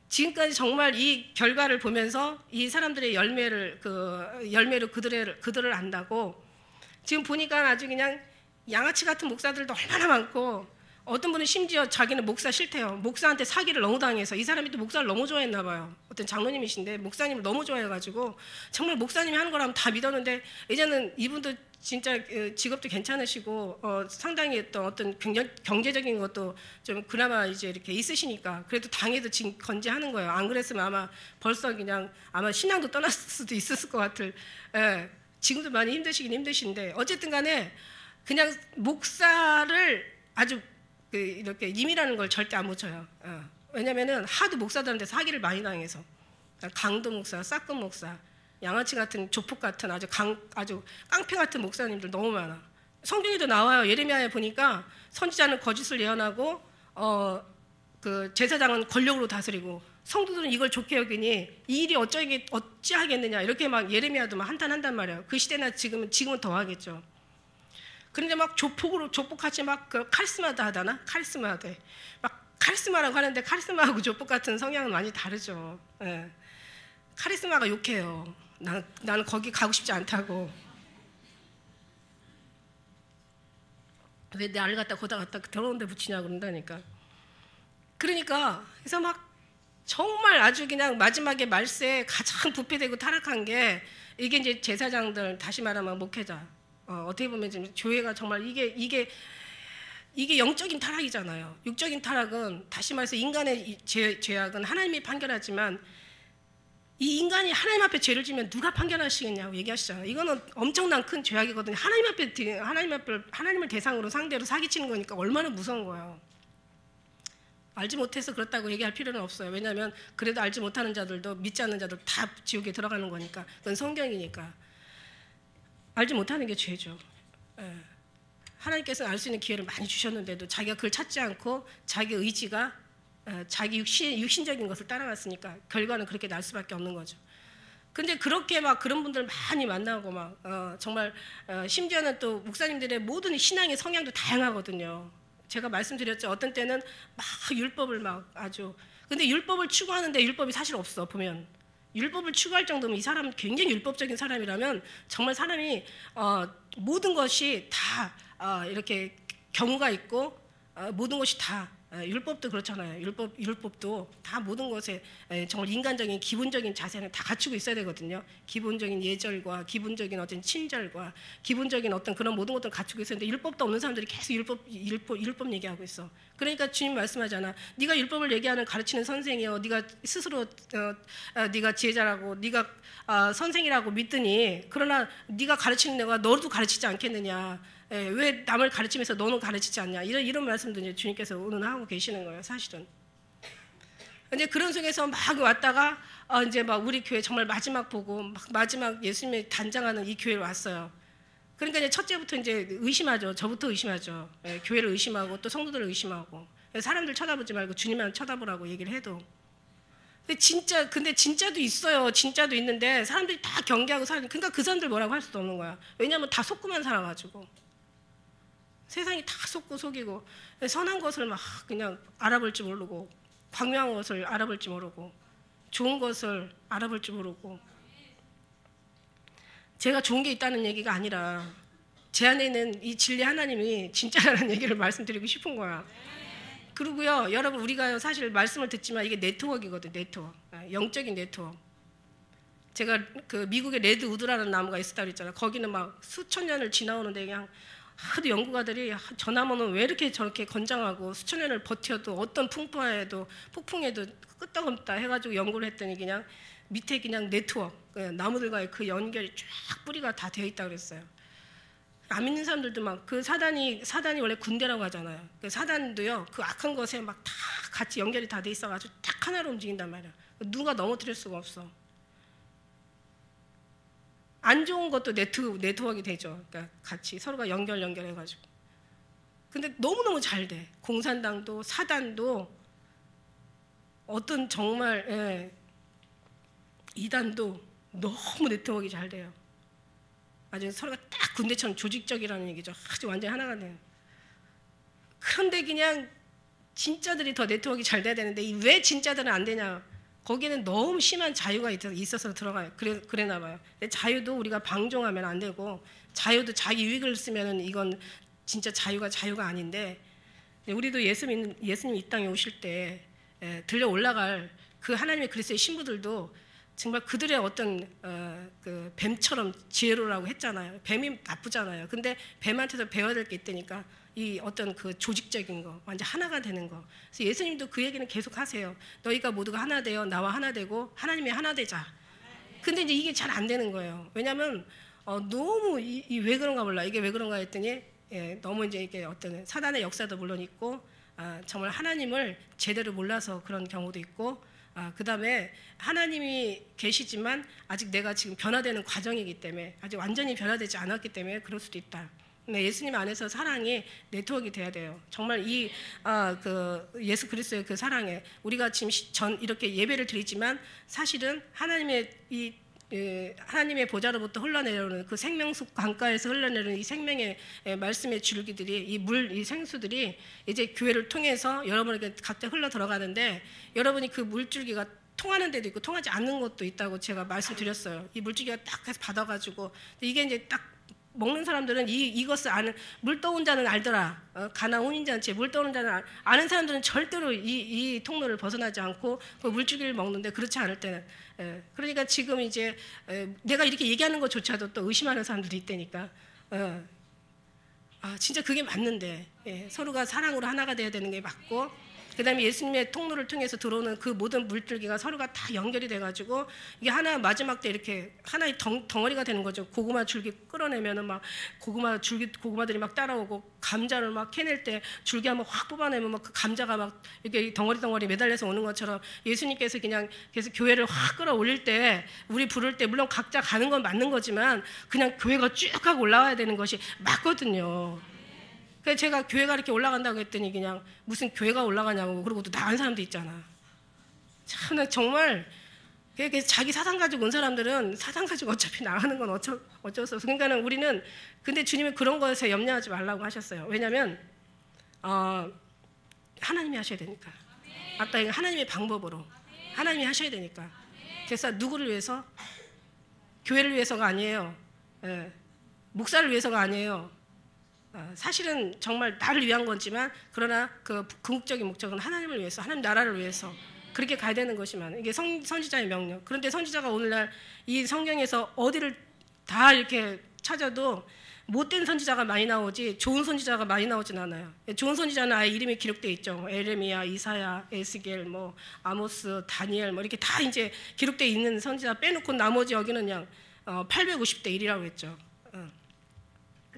지금까지 정말 이 결과를 보면서 이 사람들의 열매로 그들을 안다고, 지금 보니까 아주 그냥 양아치 같은 목사들도 얼마나 많고, 어떤 분은 심지어 자기는 목사 싫대요. 목사한테 사기를 너무 당해서. 이 사람이 또 목사를 너무 좋아했나 봐요. 어떤 장로님이신데 목사님을 너무 좋아해가지고 정말 목사님이 하는 거라면 다 믿었는데, 이제는 이분도 진짜 직업도 괜찮으시고 상당히 어떤 경제적인 것도 좀 그나마 이제 이렇게 있으시니까 그래도 당에도 지금 건재하는 거예요. 안 그랬으면 아마 벌써 그냥 아마 신앙도 떠났을 수도 있었을 것 같을. 지금도 많이 힘드시긴 힘드신데, 어쨌든 간에 그냥 목사를 아주 이렇게 임이라는 걸 절대 안 묻혀요. 왜냐면은 하도 목사들한테 사기를 많이 당해서. 강도 목사, 싹군 목사, 양아치 같은 조폭 같은 아주 깡패 같은 목사님들 너무 많아. 성경에도 나와요. 예레미야에 보니까 선지자는 거짓을 예언하고 그 제사장은 권력으로 다스리고 성도들은 이걸 좋게 여기니 이 일이 어찌하겠느냐, 이렇게 막 예레미야도 막 한탄한단 말이에요. 그 시대나 지금은 더 하겠죠. 그런데 막 조폭같이 막 카리스마다 하다나? 카리스마대. 막 카리스마라고 하는데 카리스마하고 조폭 같은 성향은 많이 다르죠. 카리스마가 욕해요. 나는 거기 가고 싶지 않다고. 왜 나를 갖다 거기다 갖다 더러운 데 붙이냐 그런다니까. 그러니까 그래서 막 정말 아주 그냥 마지막에 말세에 가장 부패되고 타락한 게 이게 이제 제사장들, 다시 말하면 목회자. 어떻게 보면 지금 교회가 정말 이게 영적인 타락이잖아요. 육적인 타락은 다시 말해서 인간의 죄악은 하나님이 판결하지만, 이 인간이 하나님 앞에 죄를 지면 누가 판결하시겠냐고 얘기하시잖아요. 이거는 엄청난 큰 죄악이거든요. 하나님을 대상으로 상대로 사기치는 거니까 얼마나 무서운 거예요. 알지 못해서 그렇다고 얘기할 필요는 없어요. 왜냐하면 그래도 알지 못하는 자들도 믿지 않는 자들 다 지옥에 들어가는 거니까. 그건 성경이니까. 알지 못하는 게 죄죠. 하나님께서는 알 수 있는 기회를 많이 주셨는데도 자기가 그걸 찾지 않고 자기 의지가 자기 육신적인 것을 따라갔으니까 결과는 그렇게 날 수밖에 없는 거죠. 근데 그렇게 막 그런 분들 많이 만나고 막 정말 심지어는 또 목사님들의 모든 신앙의 성향도 다양하거든요. 제가 말씀드렸죠. 어떤 때는 막 율법을 막 아주 근데 율법을 추구하는데 율법이 사실 없어 보면 율법을 추구할 정도면 이 사람은 굉장히 율법적인 사람이라면 정말 사람이 모든 것이 다 이렇게 경우가 있고 모든 것이 다 율법도 그렇잖아요. 율법도 다 모든 것에 정말 인간적인 기본적인 자세는 다 갖추고 있어야 되거든요. 기본적인 예절과 기본적인 어떤 친절과 기본적인 어떤 그런 모든 것들을 갖추고 있었는데 율법도 없는 사람들이 계속 율법 얘기하고 있어. 그러니까 주님 말씀하잖아. 네가 율법을 얘기하는 가르치는 선생이요. 네가 스스로 네가 지혜자라고 네가 선생이라고 믿더니 그러나 네가 가르치는 내가 너도 가르치지 않겠느냐. 왜 남을 가르치면서 너는 가르치지 않냐 이런 말씀도 이제 주님께서 오늘 하고 계시는 거예요 사실은. 이제 그런 속에서 막 왔다가 이제 막 우리 교회 정말 마지막 보고 막 마지막 예수님이 단장하는 이 교회를 왔어요. 그러니까 이제 첫째부터 이제 의심하죠. 저부터 의심하죠. 교회를 의심하고 또 성도들을 의심하고 사람들 쳐다보지 말고 주님만 쳐다보라고 얘기를 해도. 근데 진짜도 있어요. 진짜도 있는데 사람들이 다 경계하고 살아요. 그러니까 그 사람들 뭐라고 할 수도 없는 거야. 왜냐하면 다 속고만 살아가지고. 세상이 다 속고 속이고 선한 것을 막 그냥 알아볼 줄 모르고 광명한 것을 알아볼 줄 모르고 좋은 것을 알아볼 줄 모르고 제가 좋은 게 있다는 얘기가 아니라 제 안에 있는 이 진리 하나님이 진짜라는 얘기를 말씀드리고 싶은 거야. 그리고요 여러분 우리가 사실 말씀을 듣지만 이게 네트워크이거든. 네트워크 영적인 네트워크. 제가 그 미국의 레드 우드라는 나무가 있었다 그랬잖아요. 거기는 막 수천 년을 지나오는데 그냥 하도 연구가들이 저 나무는 왜 이렇게 저렇게 건장하고 수천 년을 버텨도 어떤 풍파에도 폭풍에도 끄떡없다 해가지고 연구를 했더니 그냥 밑에 그냥 네트워크 나무들과의 그 연결이 쫙 뿌리가 다 되어 있다 그랬어요. 안 믿는 사람들도 막 그 사단이 원래 군대라고 하잖아요. 그 사단도요 그 악한 것에 막 다 같이 연결이 다 돼 있어가지고 딱 하나로 움직인단 말이야. 누가 넘어뜨릴 수가 없어. 안 좋은 것도 네트워크가 되죠. 그러니까 같이 서로가 연결해가지고. 근데 너무너무 잘 돼. 공산당도 사단도 어떤 정말 이단도 너무 네트워크가 잘 돼요. 아주 서로가 딱 군대처럼 조직적이라는 얘기죠. 아주 완전히 하나가 돼요. 그런데 그냥 진짜들이 더 네트워크가 잘 돼야 되는데 왜 진짜들은 안 되냐. 거기는 너무 심한 자유가 있어서 들어가요. 그래나 봐요. 자유도 우리가 방종하면 안 되고 자유도 자기 유익을 쓰면 이건 진짜 자유가 아닌데 우리도 예수님 이 땅에 오실 때 들려 올라갈 그 하나님의 그리스도의 신부들도 정말 그들의 어떤 그 뱀처럼 지혜로라고 했잖아요. 뱀이 나쁘잖아요. 근데 뱀한테도 배워야 될 게 있다니까 이 어떤 그 조직적인 거 완전 하나가 되는 거. 그래서 예수님도 그 얘기는 계속 하세요. 너희가 모두가 하나 되어 나와 하나 되고 하나님이 하나 되자. 근데 이제 이게 잘 안 되는 거예요. 왜냐하면 너무 왜 그런가 몰라. 이게 왜 그런가 했더니 너무 이제 이게 어떤 사단의 역사도 물론 있고 정말 하나님을 제대로 몰라서 그런 경우도 있고 그 다음에 하나님이 계시지만 아직 내가 지금 변화되는 과정이기 때문에 아직 완전히 변화되지 않았기 때문에 그럴 수도 있다. 네, 예수님 안에서 사랑이 네트워크가 돼야 돼요. 정말 그 예수 그리스도의 그 사랑에 우리가 지금 이렇게 예배를 드리지만 사실은 하나님의 보좌로부터 흘러내려오는 그 생명수 강가에서 흘러내리는 이 생명의 말씀의 줄기들이 이 생수들이 이제 교회를 통해서 여러분에게 각자 흘러 들어가는데 여러분이 그 물줄기가 통하는 데도 있고 통하지 않는 것도 있다고 제가 말씀드렸어요. 이 물줄기가 딱 해서 받아가지고 이게 이제 딱 먹는 사람들은 이것을 아는 물 떠온 자는 알더라. 가나 혼인잔치에 물 떠오는 자는 아는 사람들은 절대로 이 통로를 벗어나지 않고 그 물줄기를 먹는데 그렇지 않을 때는 그러니까 지금 이제 내가 이렇게 얘기하는 것조차도 또 의심하는 사람들이 있다니까 진짜 그게 맞는데 서로가 사랑으로 하나가 돼야 되는 게 맞고 그 다음에 예수님의 통로를 통해서 들어오는 그 모든 물줄기가 서로가 다 연결이 돼가지고 이게 하나 마지막 때 이렇게 하나의 덩어리가 되는 거죠. 고구마 줄기 끌어내면은 막 고구마들이 막 따라오고 감자를 막 캐낼 때 줄기 한번 확 뽑아내면 막 그 감자가 막 이렇게 덩어리 매달려서 오는 것처럼 예수님께서 그냥 계속 교회를 확 끌어올릴 때 우리 부를 때 물론 각자 가는 건 맞는 거지만 그냥 교회가 쭉 하고 올라와야 되는 것이 맞거든요. 그래서 제가 교회가 이렇게 올라간다고 했더니 그냥 무슨 교회가 올라가냐고 그러고 또 나간 사람도 있잖아. 참 정말 그래서 자기 사상 가지고 온 사람들은 사상 가지고 어차피 나가는 건 어쩔 수 없어. 그러니까는 우리는 근데 주님은 그런 것에 염려하지 말라고 하셨어요. 왜냐하면 하나님이 하셔야 되니까. 아까 하나님의 방법으로 하나님이 하셔야 되니까. 그래서 누구를 위해서? 교회를 위해서가 아니에요. 예. 목사를 위해서가 아니에요. 사실은 정말 나를 위한 거지만 그러나 그 궁극적인 목적은 하나님을 위해서, 하나님 나라를 위해서 그렇게 가야 되는 것이만 이게 선지자의 명령. 그런데 선지자가 오늘날 이 성경에서 어디를 다 이렇게 찾아도 못된 선지자가 많이 나오지 좋은 선지자가 많이 나오진 않아요. 좋은 선지자는 아예 이름이 기록되어 있죠. 에레미야, 이사야, 에스겔, 뭐 아모스, 다니엘 뭐 이렇게 다 이제 기록되어 있는 선지자 빼놓고 나머지 여기는 그냥 850대 1이라고 했죠.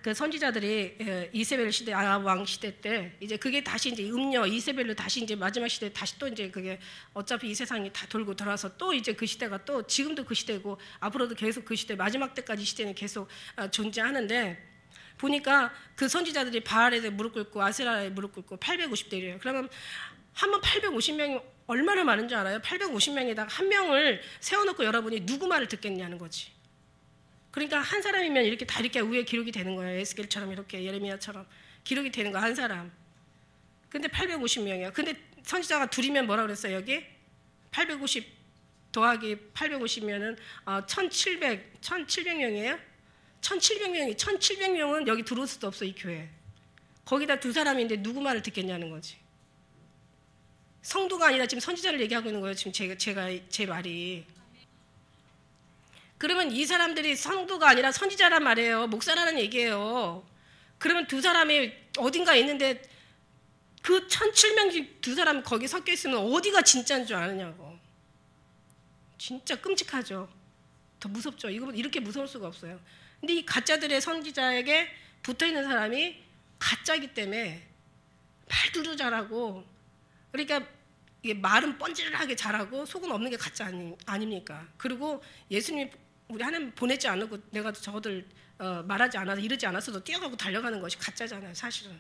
그 선지자들이 이세벨 시대, 아합 왕 시대 때 이제 그게 다시 이제 음녀 이세벨로 다시 이제 마지막 시대 다시 또 이제 그게 어차피 이 세상이 다 돌고 돌아서 또 이제 그 시대가 또 지금도 그 시대고 앞으로도 계속 그 시대 마지막 때까지 시대는 계속 존재하는데 보니까 그 선지자들이 바알에 무릎 꿇고 아세라에 무릎 꿇고 850대이래요. 그러면 한번 850명이 얼마나 많은 줄 알아요? 850명에다가 한 명을 세워놓고 여러분이 누구 말을 듣겠냐는 거지. 그러니까 한 사람이면 이렇게 다 이렇게 위에 기록이 되는 거예요. 에스겔처럼 이렇게 예레미야처럼 기록이 되는 거 한 사람. 근데 850명이야. 근데 선지자가 둘이면 뭐라 그랬어요? 여기 850 더하기 850면은 1700명이에요. 1700명은 여기 들어올 수도 없어 이 교회. 거기다 두 사람인데 누구 말을 듣겠냐는 거지. 성도가 아니라 지금 선지자를 얘기하고 있는 거예요. 지금 제 말이. 그러면 이 사람들이 성도가 아니라 선지자란 말이에요. 목사라는 얘기예요. 그러면 두 사람이 어딘가에 있는데 그 1700명 두 사람 거기 섞여 있으면 어디가 진짜인 줄 아느냐고. 진짜 끔찍하죠. 더 무섭죠. 이렇게 무서울 수가 없어요. 근데 이 가짜들의 선지자에게 붙어있는 사람이 가짜이기 때문에 말들도 잘하고 그러니까 이게 말은 뻔질하게 잘하고 속은 없는 게 가짜 아닙니까? 그리고 예수님이 우리 하나님 보내지 않고 내가 저들 말하지 않아서 이러지 않았어도 뛰어가고 달려가는 것이 가짜잖아요. 사실은.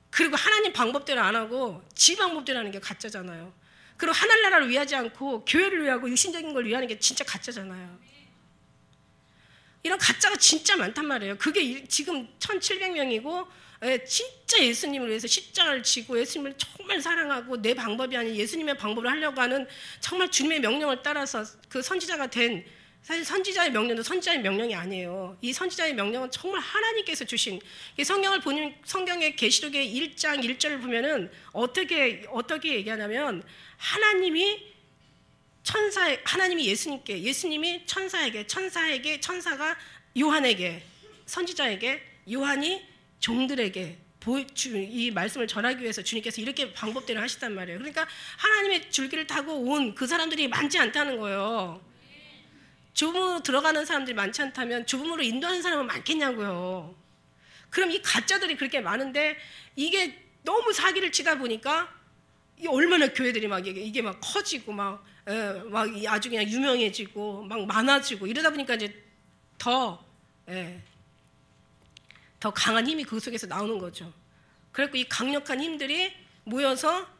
그리고 하나님 방법대로 안 하고 지 방법대로 하는 게 가짜잖아요. 그리고 하늘 나라를 위하지 않고 교회를 위하고 육신적인 걸 위하는 게 진짜 가짜잖아요. 이런 가짜가 진짜 많단 말이에요. 그게 지금 1700명이고 진짜 예수님을 위해서 십자가를 지고 예수님을 정말 사랑하고 내 방법이 아닌 예수님의 방법을 하려고 하는 정말 주님의 명령을 따라서 그 선지자가 된 사실 선지자의 명령도 선지자의 명령이 아니에요. 이 선지자의 명령은 정말 하나님께서 주신 성경을 보면 성경의 계시록의 1장 1절을 보면은 어떻게 얘기하냐면 하나님이 예수님께 예수님이 천사에게 천사가 요한에게 선지자에게 요한이 종들에게 이 말씀을 전하기 위해서 주님께서 이렇게 방법대로 하시단 말이에요. 그러니까 하나님의 줄기를 타고 온 그 사람들이 많지 않다는 거예요. 좁음으로 들어가는 사람들이 많지 않다면 좁음으로 인도하는 사람은 많겠냐고요. 그럼 이 가짜들이 그렇게 많은데 이게 너무 사기를 치다 보니까 얼마나 교회들이 막 이게 막 커지고 막 아주 그냥 유명해지고 막 많아지고 이러다 보니까 이제 더 강한 힘이 그 속에서 나오는 거죠. 그래서 이 강력한 힘들이 모여서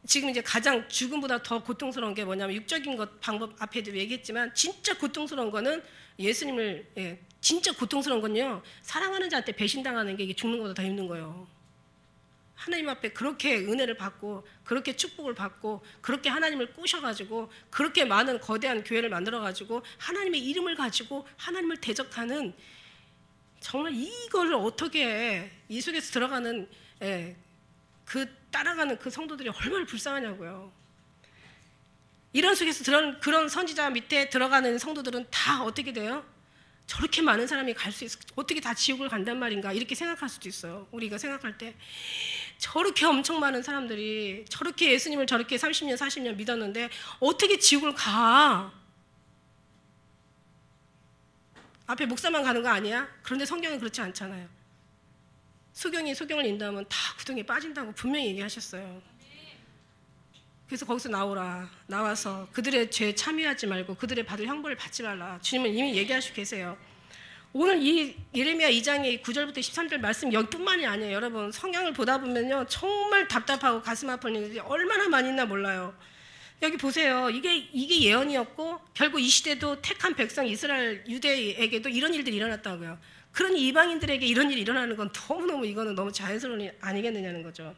지금 이제 가장 죽음보다 더 고통스러운 게 뭐냐면 육적인 것 방법 앞에도 얘기했지만 진짜 고통스러운 거는 예수님을 진짜 고통스러운 건요 사랑하는 자한테 배신당하는 게 이게 죽는 것보다 더 힘든 거예요. 하나님 앞에 그렇게 은혜를 받고 그렇게 축복을 받고 그렇게 하나님을 꼬셔가지고 그렇게 많은 거대한 교회를 만들어가지고 하나님의 이름을 가지고 하나님을 대적하는 정말 이걸 어떻게 이 속에서 들어가는 따라가는 그 성도들이 얼마나 불쌍하냐고요. 이런 속에서 그런 선지자 밑에 들어가는 성도들은 다 어떻게 돼요? 저렇게 많은 사람이 갈 수 있어 어떻게 다 지옥을 간단 말인가 이렇게 생각할 수도 있어요. 우리가 생각할 때 저렇게 엄청 많은 사람들이 저렇게 예수님을 저렇게 30년 40년 믿었는데 어떻게 지옥을 가? 앞에 목사만 가는 거 아니야? 그런데 성경은 그렇지 않잖아요. 소경을 인도하면 다 구덩이에 빠진다고 분명히 얘기하셨어요. 그래서 거기서 나와서 그들의 죄에 참여하지 말고 그들의 받을 형벌을 받지 말라. 주님은 이미 얘기하시고 계세요. 오늘 이 예레미야 2장의 9절부터 13절 말씀 여기뿐만이 아니에요. 여러분 성경을 보다 보면요 정말 답답하고 가슴 아픈 일들이 얼마나 많이 있나 몰라요. 여기 보세요. 이게 예언이었고 결국 이 시대도 택한 백성 이스라엘 유대에게도 이런 일들이 일어났다고요. 그러니 이방인들에게 이런 일이 일어나는 건 너무너무 이거는 너무 자연스러운 일 아니겠느냐는 거죠.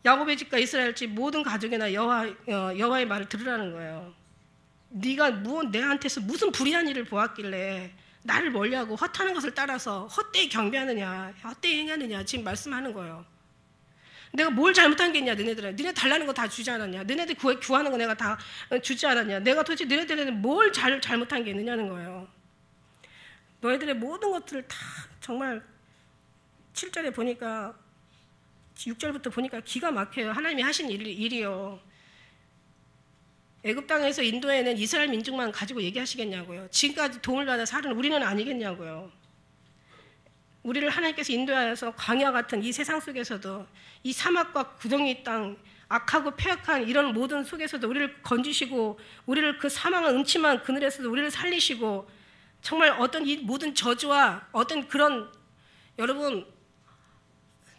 야곱의 집과 이스라엘 집 모든 가족이나 여호와의 말을 들으라는 거예요. 네가 내한테서 무슨 불의한 일을 보았길래 나를 멀리하고 헛하는 것을 따라서 헛되이 경배하느냐, 헛되이 행하느냐 지금 말씀하는 거예요. 내가 뭘 잘못한 게 있냐 너네들아. 너네 달라는 거 다 주지 않았냐. 너네들 구하는 거 내가 다 주지 않았냐. 내가 도대체 너네들한테 뭘 잘못한 게 있느냐는 거예요. 너희들의 모든 것들을 다 정말 7절에 보니까 6절부터 보니까 기가 막혀요. 하나님이 하신 일이요. 애굽 땅에서 인도에는 이스라엘 민족만 가지고 얘기하시겠냐고요. 지금까지 도움을 받아 살은 우리는 아니겠냐고요. 우리를 하나님께서 인도하여서 광야 같은 이 세상 속에서도 이 사막과 구덩이 땅 악하고 폐악한 이런 모든 속에서도 우리를 건지시고 우리를 그 사망한 음침한 그늘에서도 우리를 살리시고 정말 어떤 이 모든 저주와 어떤 그런 여러분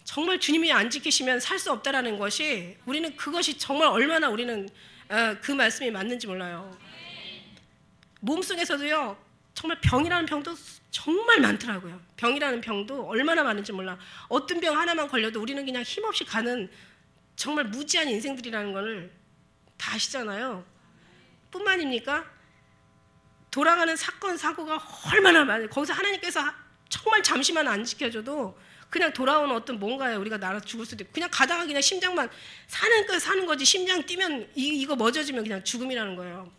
정말 주님이 안 지키시면 살 수 없다라는 것이 우리는 그것이 정말 얼마나 우리는 그 말씀이 맞는지 몰라요. 몸속에서도요 정말 병이라는 병도 정말 많더라고요. 병이라는 병도 얼마나 많은지 몰라. 어떤 병 하나만 걸려도 우리는 그냥 힘없이 가는 정말 무지한 인생들이라는 걸 다 아시잖아요. 뿐만입니까? 돌아가는 사건 사고가 얼마나 많아요. 거기서 하나님께서 정말 잠시만 안 지켜줘도 그냥 돌아오는 어떤 뭔가에 우리가 날아 죽을 수도 있고 그냥 가다가 그냥 심장만 사는 거 사는 거지 심장 뛰면 이거 멎어지면 그냥 죽음이라는 거예요.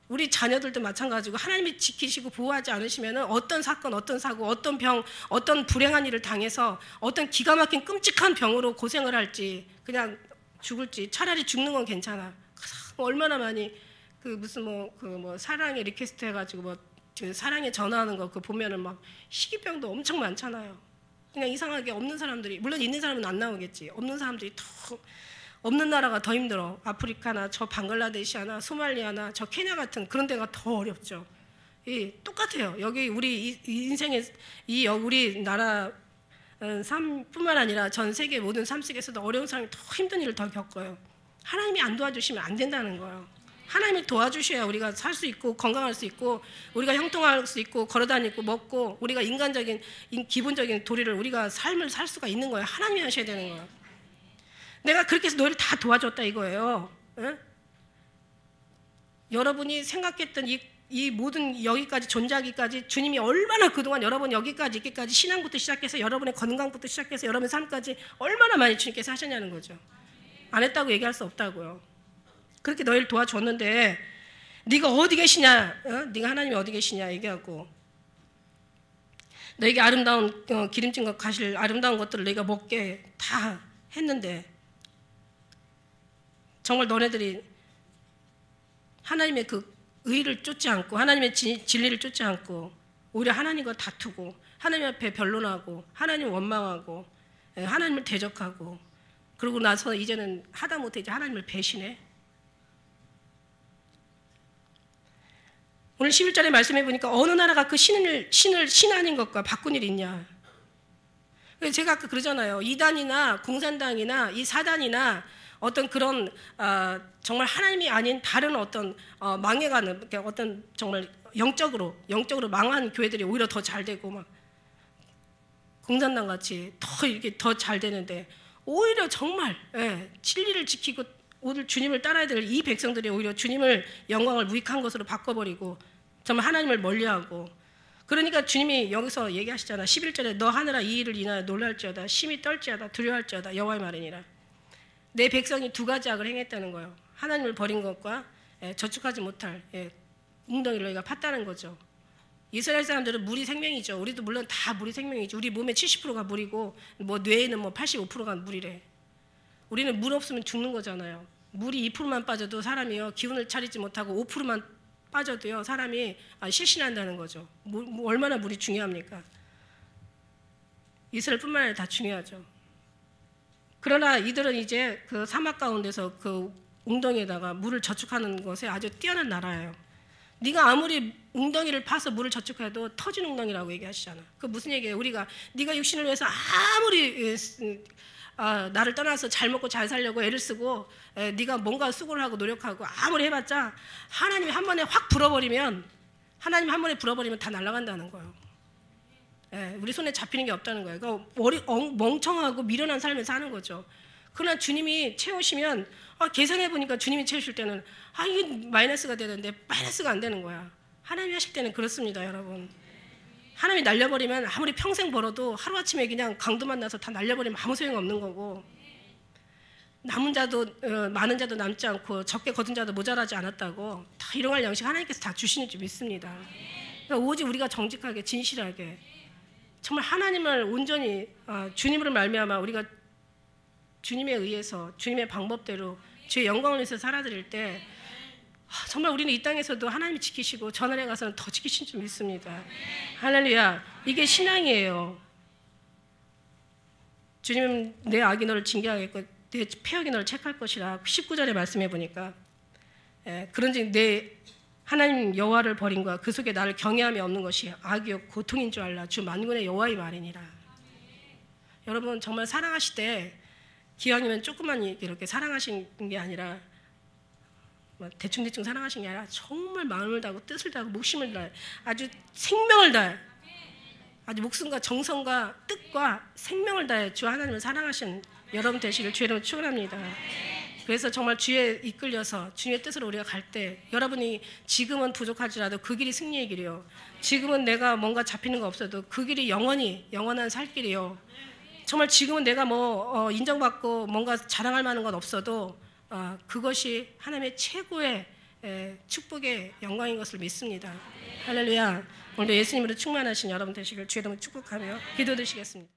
우리 자녀들도 마찬가지고 하나님이 지키시고 보호하지 않으시면 어떤 사건 어떤 사고 어떤 병 어떤 불행한 일을 당해서 어떤 기가 막힌 끔찍한 병으로 고생을 할지 그냥 죽을지 차라리 죽는 건 괜찮아. 얼마나 많이 그 무슨 뭐 사랑의 리퀘스트 해가지고 뭐 사랑에 전화하는 거 그거 보면은 막 희귀병도 엄청 많잖아요. 그냥 이상하게 없는 사람들이 물론 있는 사람은 안 나오겠지. 없는 사람들이 더 없는 나라가 더 힘들어. 아프리카나 저 방글라데시아나 소말리아나 저 케냐 같은 그런 데가 더 어렵죠. 똑같아요. 여기 우리 인생의 우리 나라 삶뿐만 아니라 전 세계 모든 삶 속에서도 어려운 사람이 더 힘든 일을 더 겪어요. 하나님이 안 도와주시면 안 된다는 거예요. 하나님이 도와주셔야 우리가 살 수 있고 건강할 수 있고 우리가 형통할 수 있고 걸어다니고 먹고 우리가 인간적인 기본적인 도리를 우리가 삶을 살 수가 있는 거예요. 하나님이 하셔야 되는 거예요. 내가 그렇게 해서 너희를 다 도와줬다 이거예요. 에? 여러분이 생각했던 이 모든 여기까지 존재하기까지 주님이 얼마나 그동안 여러분 여기까지 있기까지 신앙부터 시작해서 여러분의 건강부터 시작해서 여러분의 삶까지 얼마나 많이 주님께서 하셨냐는 거죠. 안 했다고 얘기할 수 없다고요. 그렇게 너희를 도와줬는데 네가 어디 계시냐? 네가 하나님이 어디 계시냐 얘기하고 너에게 아름다운 기름진 것 가실 아름다운 것들을 너희가 먹게 다 했는데 정말 너네들이 하나님의 그 의를 쫓지 않고 하나님의 진리를 쫓지 않고 오히려 하나님과 다투고 하나님 앞에 변론하고 하나님 원망하고 하나님을 대적하고 그러고 나서 이제는 하다못해 이제 하나님을 배신해. 오늘 11절에 말씀해 보니까 어느 나라가 그 신을 신 아닌 것과 바꾼 일이 있냐. 제가 아까 그러잖아요. 이단이나 공산당이나 이 사단이나 어떤 그런 정말 하나님이 아닌 다른 어떤 망해가는 어떤 정말 영적으로 망한 교회들이 오히려 더 잘 되고 막 공산당 같이 더 이렇게 더 잘 되는데 오히려 정말 진리를 지키고 오늘 주님을 따라야 될 이 백성들이 오히려 주님을 영광을 무익한 것으로 바꿔버리고 정말 하나님을 멀리하고 그러니까 주님이 여기서 얘기하시잖아. 11절에 너 하늘아 이 일을 인하여 놀랄지어다 심히 떨지어다 두려워할지어다 여호와의 말이니라. 내 백성이 두 가지 악을 행했다는 거예요. 하나님을 버린 것과 저축하지 못할 웅덩이를 너희가 팠다는 거죠. 이스라엘 사람들은 물이 생명이죠. 우리도 물론 다 물이 생명이죠. 우리 몸의 70%가 물이고 뭐 뇌에는 뭐 85%가 물이래. 우리는 물 없으면 죽는 거잖아요. 물이 2%만 빠져도 사람이요 기운을 차리지 못하고 5%만 빠져도요 사람이 실신한다는 거죠. 얼마나 물이 중요합니까? 이스라엘뿐만 아니라 다 중요하죠. 그러나 이들은 이제 그 사막 가운데서 그 웅덩이에다가 물을 저축하는 것에 아주 뛰어난 나라예요. 네가 아무리 웅덩이를 파서 물을 저축해도 터진 웅덩이라고 얘기하시잖아. 그 무슨 얘기예요? 우리가 네가 육신을 위해서 아무리 나를 떠나서 잘 먹고 잘 살려고 애를 쓰고 네가 뭔가 수고를 하고 노력하고 아무리 해봤자 하나님이 한 번에 확 불어버리면 다 날아간다는 거예요. 우리 손에 잡히는 게 없다는 거예요. 그러니까 멍청하고 미련한 삶을 사는 거죠. 그러나 주님이 채우시면 계산해보니까 주님이 채우실 때는 이게 마이너스가 되는데 마이너스가 안 되는 거야. 하나님이 하실 때는 그렇습니다, 여러분. 하나님이 날려버리면 아무리 평생 벌어도 하루아침에 그냥 강도만 나서 다 날려버리면 아무 소용없는 거고, 남은 자도 많은 자도 남지 않고 적게 거둔 자도 모자라지 않았다고 다 일용할 양식 하나님께서 다 주시는 줄 믿습니다. 그러니까 오직 우리가 정직하게 진실하게 정말 하나님을 온전히 주님으로 말미암아 우리가 주님에 의해서 주님의 방법대로 주의 영광을 위해서 살아드릴 때 정말 우리는 이 땅에서도 하나님이 지키시고 저 하늘에 가서는 더 지키신 줄 믿습니다. 할렐루야. 이게 신앙이에요. 주님은 내 악이 너를 징계하겠고 내 패역이 너를 책할 것이라 19절에 말씀해 보니까 그런즉 내 하나님 여호와를 버림과 그 속에 나를 경외함이 없는 것이 악이요 고통인 줄 알라. 주 만군의 여호와의 말이니라. 여러분 정말 사랑하실 때 기왕이면 조금만 이렇게 사랑하신 게 아니라 대충대충 사랑하신 게 아니라 정말 마음을 다하고 뜻을 다하고 목심을 다해 아주 생명을 다해 아주 목숨과 정성과 뜻과 생명을 다해 주 하나님을 사랑하신 여러분 되시길 주의 이름으로 축원합니다. 그래서 정말 주에 이끌려서 주님의 뜻으로 우리가 갈 때 여러분이 지금은 부족할지라도 그 길이 승리의 길이요. 지금은 내가 뭔가 잡히는 거 없어도 그 길이 영원한 살 길이요. 정말 지금은 내가 인정받고 뭔가 자랑할 만한 건 없어도 그것이 하나님의 최고의 축복의 영광인 것을 믿습니다. 할렐루야. 오늘도 예수님으로 충만하신 여러분 되시길 주의 이름으로 축복하며 기도드리겠습니다.